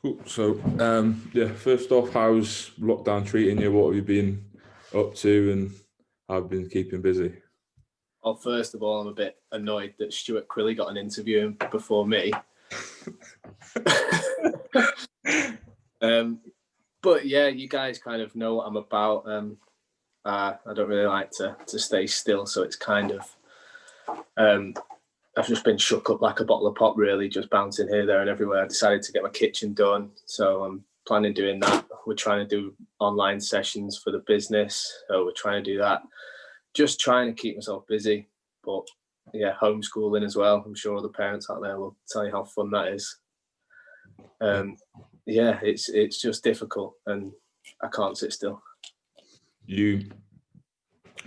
Cool. So, first off, how's lockdown treating you? What have you been up to, and how have you been keeping busy? Well, first of all, I'm a bit annoyed that Stuart Quilly got an interview before me. But yeah, you guys kind of know what I'm about. I don't really like to stay still, so it's kind of I've just been shook up like a bottle of pop, really, just bouncing here, there, and everywhere. I decided to get my kitchen done, so I'm planning doing that. We're trying to do online sessions for the business, so we're trying to do that. Just trying to keep myself busy, but yeah, homeschooling as well. I'm sure all the parents out there will tell you how fun that is. Yeah, it's just difficult, and I can't sit still. You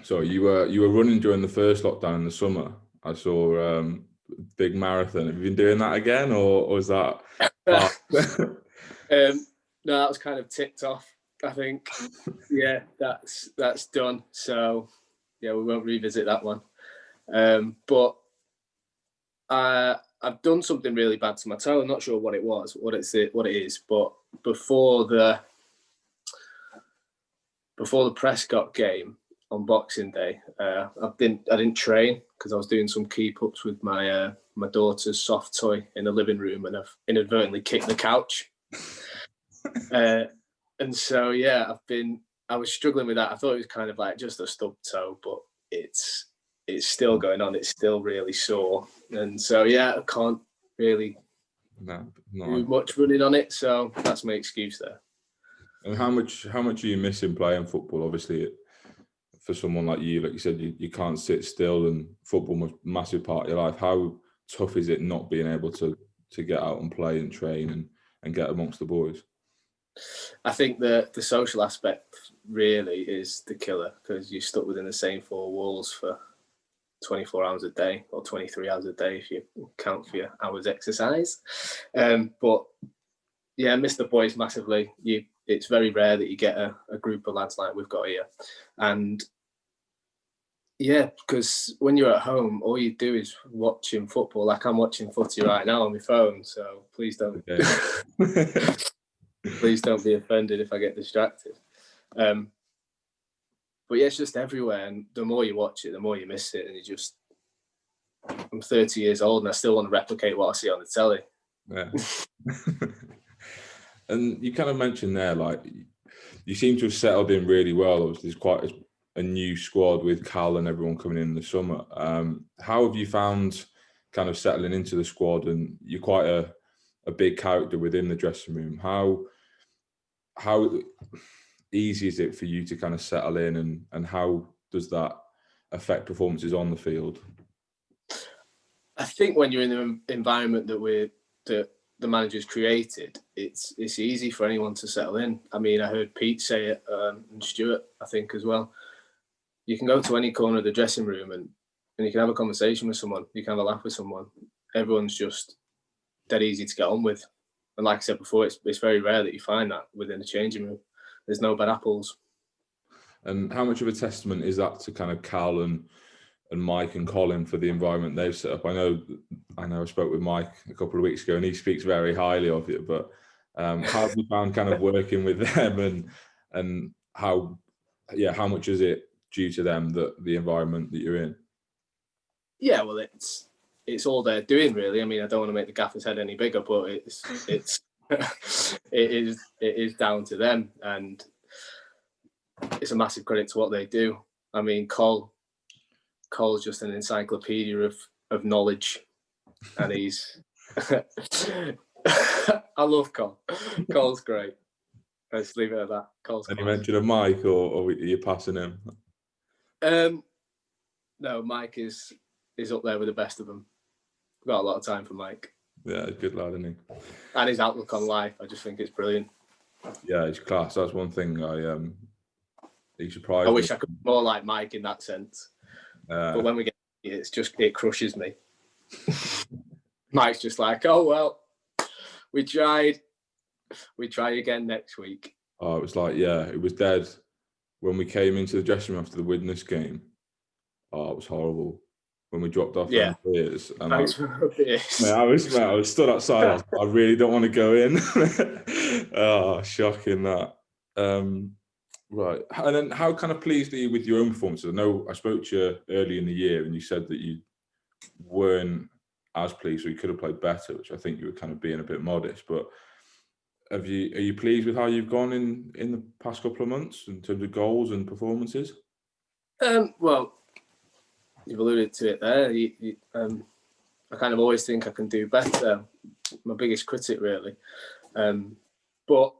were running during the first lockdown in the summer. I saw big marathon. Have you been doing that again, or was that? No, that was kind of ticked off, I think. Yeah, that's done. So yeah, we won't revisit that one. But I've done something really bad to my toe. I'm not sure what it is, but before the Prescott game on Boxing Day, I didn't train because I was doing some keep ups with my daughter's soft toy in the living room, and I've inadvertently kicked the couch. And so yeah, I was struggling with that. I thought it was kind of like just a stub toe, but it's still going on. It's still really sore, and so yeah, I can't really do much running on it. So that's my excuse there. And how much are you missing playing football? Obviously, for someone like you said, you can't sit still, and football was a massive part of your life. How tough is it not being able to get out and play and train and get amongst the boys? I think the social aspect really is the killer, because you're stuck within the same four walls for 24 hours a day, or 23 hours a day if you count for your hours exercise. But yeah, I miss the boys massively. It's very rare that you get a group of lads like we've got here. And yeah, because when you're at home, all you do is watching football. Like I'm watching footy right now on my phone, so please don't. Okay. Please don't be offended if I get distracted. But yeah, it's just everywhere, and the more you watch it, the more you miss it, and I'm 30 years old, and I still want to replicate what I see on the telly. Yeah. And you kind of mentioned there, like, you seem to have settled in really well. Obviously, there's quite a new squad with Cal and everyone coming in the summer. How have you found kind of settling into the squad? And you're quite a big character within the dressing room. How easy is it for you to kind of settle in, and how does that affect performances on the field? I think when you're in the environment that the manager's created, it's easy for anyone to settle in. I mean, I heard Pete say it, and Stuart, I think, as well. You can go to any corner of the dressing room and you can have a conversation with someone. You can have a laugh with someone. Everyone's just dead easy to get on with. And like I said before, it's very rare that you find that within the changing room. There's no bad apples. And how much of a testament is that to kind of Cal and Mike and Colin for the environment they've set up? I know I spoke with Mike a couple of weeks ago, and he speaks very highly of it. But how have you found kind of working with them, and how much is it due to them, the environment that you're in? Yeah, well, it's all they're doing, really. I mean, I don't want to make the gaffer's head any bigger, but it is down to them, and it's a massive credit to what they do. I mean, Cole's just an encyclopedia of knowledge, and he's I love Cole. Cole's great. Let's leave it at that. Cole's Any mention of Mike, or are you passing him? No, Mike is up there with the best of them. I've got a lot of time for Mike. Yeah, he's a good lad, isn't he? And his outlook on life, I just think it's brilliant. Yeah, he's class. That's one thing he surprised me. I wish I could be more like Mike in that sense. But when we get it crushes me. Mike's just like, oh well, we tried. We try again next week. Oh, it was like, yeah, it was dead when we came into the dressing room after the Widnes game. Oh, it was horrible. when we dropped off Yeah. them beers. And Thanks for the beers. I was stood outside. I really don't want to go in. Oh, shocking that. Right. And then how kind of pleased are you with your own performances? I know I spoke to you early in the year and you said that you weren't as pleased, or you could have played better, which I think you were kind of being a bit modest. But are you pleased with how you've gone in the past couple of months in terms of goals and performances? Well, you've alluded to it there. I kind of always think I can do better. My biggest critic, really. But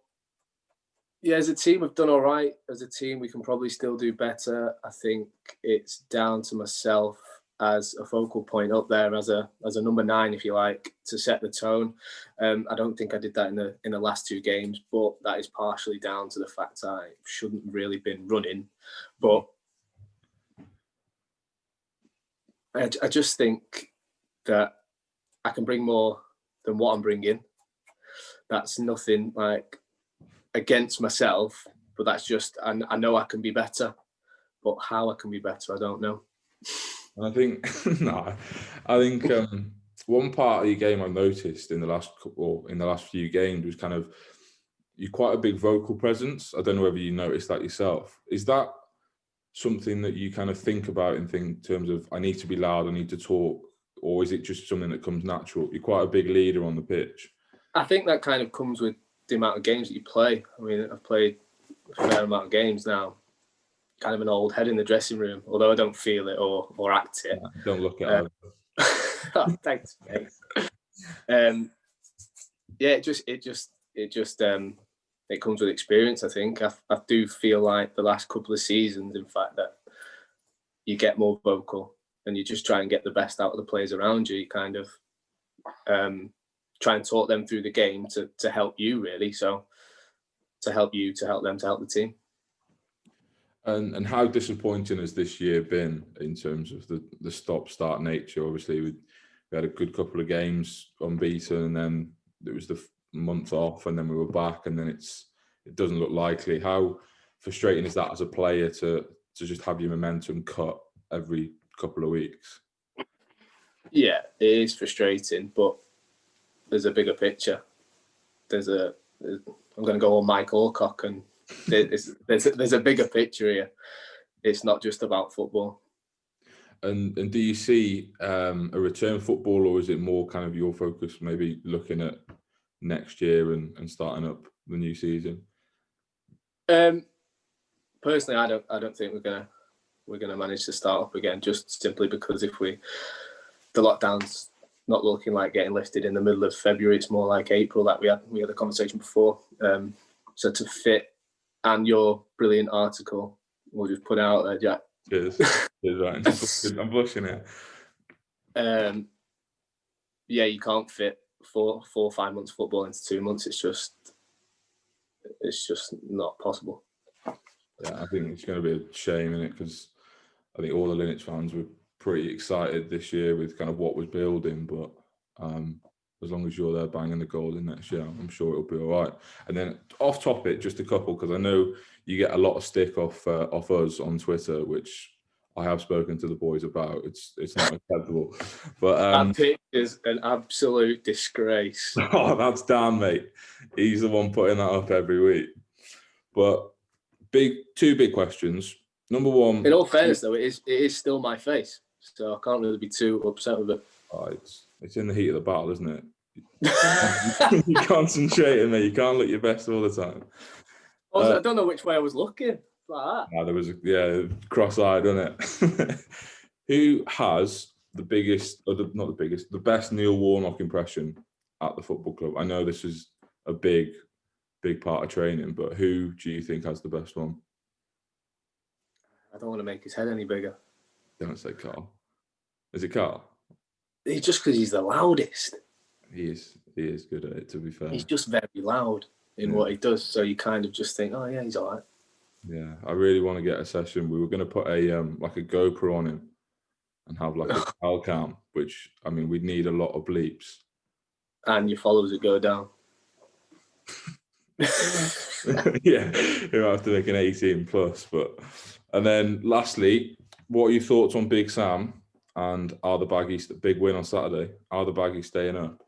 yeah, as a team, we've done all right. As a team, we can probably still do better. I think it's down to myself as a focal point up there, as a number 9, if you like, to set the tone. I don't think I did that in the last 2 games, but that is partially down to the fact I shouldn't really been running. But I just think that I can bring more than what I'm bringing. That's nothing like against myself, but that's just, I know I can be better, but how I can be better, I don't know. I think one part of your game I noticed in the last few games was kind of you're quite a big vocal presence. I don't know whether you noticed that yourself. Is that something that you kind of think about in terms of I need to be loud, I need to talk, or is it just something that comes natural? You're quite a big leader on the pitch. I think that kind of comes with the amount of games that you play. I mean, I've played a fair amount of games now. Kind of an old head in the dressing room, although I don't feel it or act it. Don't look at it. Oh, thanks, mate. Yeah, it comes with experience. I think I do feel like the last couple of seasons, in fact, that you get more vocal and you just try and get the best out of the players around you. You kind of try and talk them through the game to help you, really. So to help you, to help them, to help the team. And how disappointing has this year been in terms of the stop-start nature? Obviously, we had a good couple of games unbeaten, and then it was the month off, and then we were back, and then it doesn't look likely. How frustrating is that as a player to just have your momentum cut every couple of weeks? Yeah, it is frustrating, but there's a bigger picture. I'm going to go on Mike Alcock, and there's a bigger picture here. It's not just about football. And do you see a return football, or is it more kind of your focus, maybe looking at next year and starting up the new season? Personally, I don't think we're gonna manage to start up again, just simply because the lockdown's not looking like getting lifted in the middle of February. It's more like April that we had a conversation before. So to fit, and your brilliant article, we'll just put it out there, Jack. Cheers. Cheers, Ryan. I'm blushing here. Yeah, you can't fit 4 or 5 months football into 2 months. It's just not possible. Yeah, I think it's going to be a shame, isn't it? Because I think all the Linnets fans were pretty excited this year with kind of what was building, but as long as you're there banging the goal in next year, I'm sure it'll be all right. And then off topic, just a couple, because I know you get a lot of stick off us on Twitter, which I have spoken to the boys about. It's not acceptable. But that pic is an absolute disgrace. Oh, that's Dan, mate. He's the one putting that up every week. But two big questions. Number one. In all fairness, though, it is still my face, so I can't really be too upset with it. Oh, it's in the heat of the battle, isn't it? You're concentrating, mate. You can't look your best all the time. Also, I don't know which way I was looking. Like that. There was cross-eyed, wasn't it? Who has the biggest, or not the biggest, the best Neil Warnock impression at the football club? I know this is a big part of training, but who do you think has the best one? I don't want to make his head any bigger. Don't say Carl. Is it Carl? Just because he's the loudest. He is good at it, to be fair. He's just very loud in what he does, so you kind of just think, oh yeah, he's all right. Yeah, I really want to get a session. We were going to put a like a GoPro on him and have like a cal cam, which, I mean, we'd need a lot of bleeps. And your followers would go down. Yeah, you have to make an 18 plus. And then lastly, what are your thoughts on Big Sam And are the Baggies, the big win on Saturday, are the Baggies staying up?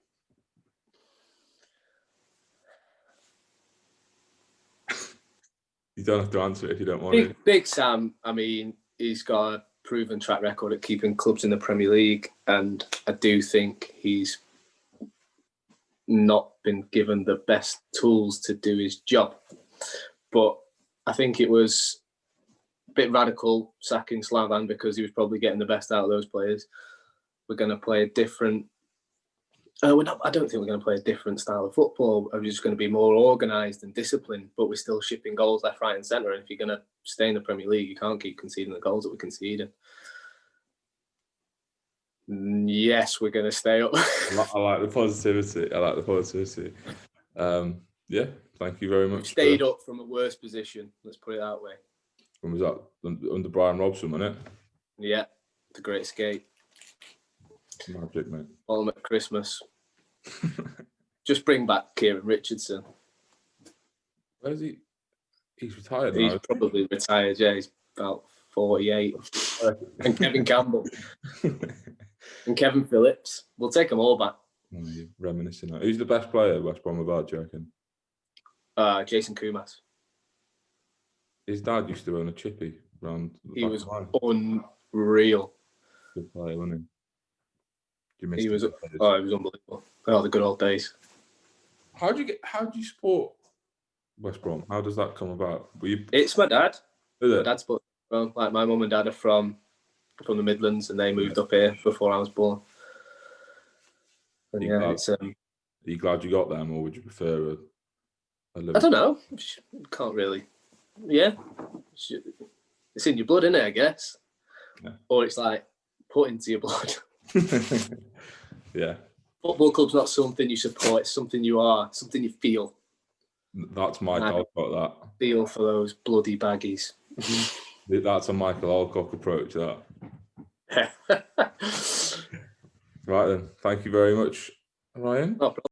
You don't have to answer it if you don't want to. Big Sam, I mean, he's got a proven track record at keeping clubs in the Premier League, and I do think he's not been given the best tools to do his job. But I think it was a bit radical sacking Slavan because he was probably getting the best out of those players. We're going to play a different... I don't think we're going to play a different style of football. We're just going to be more organised and disciplined, but we're still shipping goals left, right and centre. And if you're going to stay in the Premier League, you can't keep conceding the goals that we're conceding. Yes, we're going to stay up. I like the positivity. Yeah, thank you very much. We've stayed up from a worse position. Let's put it that way. When was that? Under Brian Robson, wasn't it? Yeah, the Great Escape. Magic, mate. Ultimate Christmas. Just bring back Kieran Richardson. Where's he? He's retired now. He's probably retired, yeah. He's about 48. And Kevin Campbell. And Kevin Phillips. We'll take them all back. Oh, you're reminiscing. Who's the best player West Brom have had, do you reckon? Jason Kumas. His dad used to own a chippy round. He was unreal. Good player, wasn't he? He was unbelievable. Oh, the good old days. How do you support West Brom? How does that come about? It's my dad. Is it? My dad's from, like, my mum and dad are from the Midlands, and they moved up here before I was born. And Are you glad you got them, or would you prefer a Liverpool? I don't know. Can't really. Yeah, it's in your blood, isn't it? I guess. Yeah. Or it's like put into your blood. Yeah. Football club's not something you support. It's something you are. Something you feel. That's Michael Alcock. That feel for those bloody Baggies. That's a Michael Alcock approach. That. Right then. Thank you very much, Ryan. No problem.